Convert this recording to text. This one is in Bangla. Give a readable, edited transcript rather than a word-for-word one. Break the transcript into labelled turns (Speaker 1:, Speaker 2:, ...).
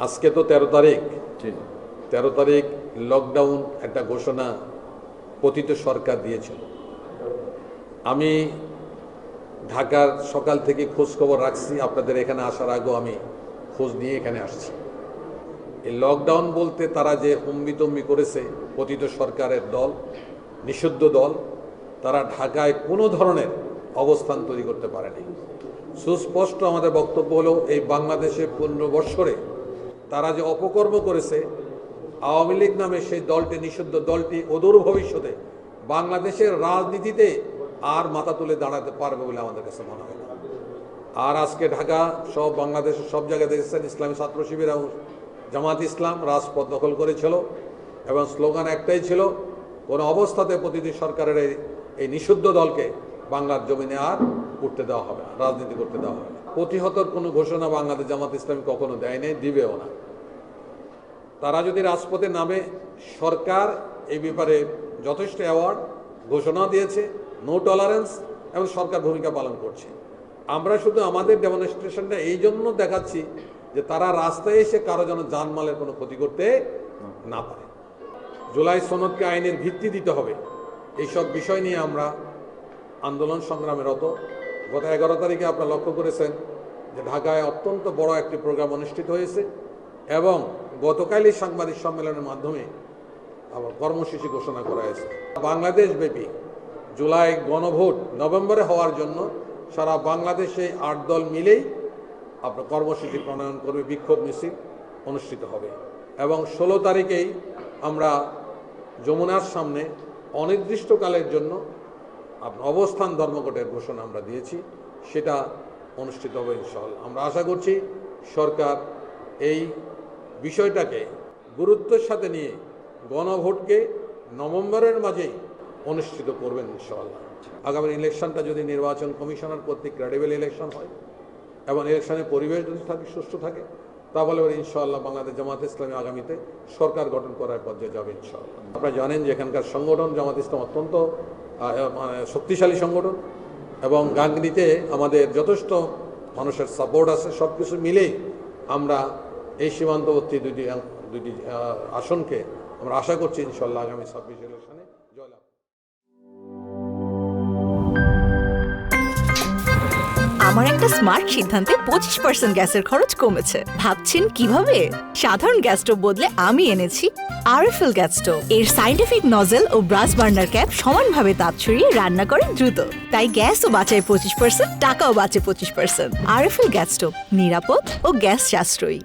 Speaker 1: আজকে তো 13 তারিখ। 13 তারিখ লকডাউন একটা ঘোষণা পতিত সরকার দিয়েছিল। আমি ঢাকার সকাল থেকে খোঁজ খবর রাখছি, আপনাদের এখানে আসার আগেও আমি খোঁজ নিয়ে এখানে আসছি। এই লকডাউন বলতে তারা যে হম্বিতম্বি করেছে, পতিত সরকারের দল, নিষিদ্ধ দল, তারা ঢাকায় কোনো ধরনের অবস্থান তৈরি করতে পারেনি। সুস্পষ্ট আমাদের বক্তব্য হলো, এই বাংলাদেশে 15 বৎসরে তারা যে অপকর্ম করেছে, আওয়ামী লীগ নামে সেই দলটি, নিষিদ্ধ দলটি অদূর ভবিষ্যতে বাংলাদেশের রাজনীতিতে আর মাথা তুলে দাঁড়াতে পারবে বলে আমাদের কাছে মনে হয় না। আর আজকে ঢাকা সব বাংলাদেশের সব জায়গায় দেখেছেন, ইসলামী ছাত্র শিবির এবং জামাত ইসলাম রাজপথ দখল করেছিল এবং স্লোগান একটাই ছিল, কোনো অবস্থাতে প্রতিটি সরকারের এই নিষিদ্ধ দলকে বাংলার জমিনে আর উঠতে দেওয়া হবে না, রাজনীতি করতে দেওয়া হবে না। প্রতিহতর কোনো ঘোষণা বাংলাদেশ জামাত ইসলামী কখনো দেয় নাই, দিবেও না। তারা যদি রাজপথে নামে, সরকার এই ব্যাপারে যথেষ্ট অ্যাওয়ার্ড ঘোষণা দিয়েছে, নো টলারেন্স, এবং সরকার ভূমিকা পালন করছে। আমরা শুধু আমাদের ডেমনস্ট্রেশনটা এই জন্য দেখাচ্ছি যে তারা রাস্তায় এসে কারো যেন জানমালের কোনো ক্ষতি করতে না পারে। জুলাই সনদকে আইনের ভিত্তি দিতে হবে, এইসব বিষয় নিয়ে আমরা আন্দোলন সংগ্রামে রত। গত 11 তারিখে আপনারা লক্ষ্য করেছেন যে ঢাকায় অত্যন্ত বড় একটি প্রোগ্রাম অনুষ্ঠিত হয়েছে এবং গতকালই সাংবাদিক সম্মেলনের মাধ্যমে আবার কর্মসূচি ঘোষণা করা হয়েছে। বাংলাদেশব্যাপী জুলাই গণভোট নভেম্বরে হওয়ার জন্য সারা বাংলাদেশে 8 দল মিলেই আপনার কর্মসূচি প্রণয়ন করবে, বিক্ষোভ মিছিল অনুষ্ঠিত হবে এবং 16 তারিখেই আমরা যমুনার সামনে অনির্দিষ্টকালের জন্য অবস্থান ধর্মঘটের ঘোষণা আমরা দিয়েছি, সেটা অনুষ্ঠিত হবে ইনশাআল্লাহ। আমরা আশা করছি সরকার এই বিষয়টাকে গুরুত্বের সাথে নিয়ে গণভোটকে নভেম্বরের মাঝেই অনুষ্ঠিত করবেন ইনশাআল্লাহ। আগামী ইলেকশনটা যদি নির্বাচন কমিশনার কর্তৃক ক্রেডিবল ইলেকশন হয় এবং ইলেকশনের পরিবেশ যদি থাকে, সুষ্ঠু থাকে, তাহলে ইনশাআল্লাহ বাংলাদেশ জামাত ইসলামী আগামীতে সরকার গঠন করার পর্যায়ে যাবে ইনশাআল্লাহ। আপনারা জানেন যে এখানকার সংগঠন জামাত ইসলাম অত্যন্ত শক্তিশালী সংগঠন এবং গাংনীতে আমাদের যথেষ্ট মানুষের সাপোর্ট আছে। সব কিছু মিলেই আমরা এই সীমান্তবর্তী দুটি আসনকে আমরা আশা করছি ইনশাআল্লাহ আগামী 26 ইলেকশনে জয়লাভ।
Speaker 2: আমার একটা স্মার্ট সিদ্ধান্তে 25% গ্যাসের খরচ কমেছে। ভাবছেন কিভাবে? সাধারণ গ্যাস স্টোভ বদলে আমি এনেছি আরএফএল গ্যাস স্টোভ। এর সাইন্টিফিক নজল ও ব্রাস বার্নার ক্যাপ সমানভাবে তাপ ছড়িয়ে রান্না করে দ্রুত, তাই গ্যাসও বাঁচায় 25%, টাকাও বাঁচে 25%। আরএফএল গ্যাস স্টোভ নিরাপদ ও গ্যাস সাশ্রয়ী।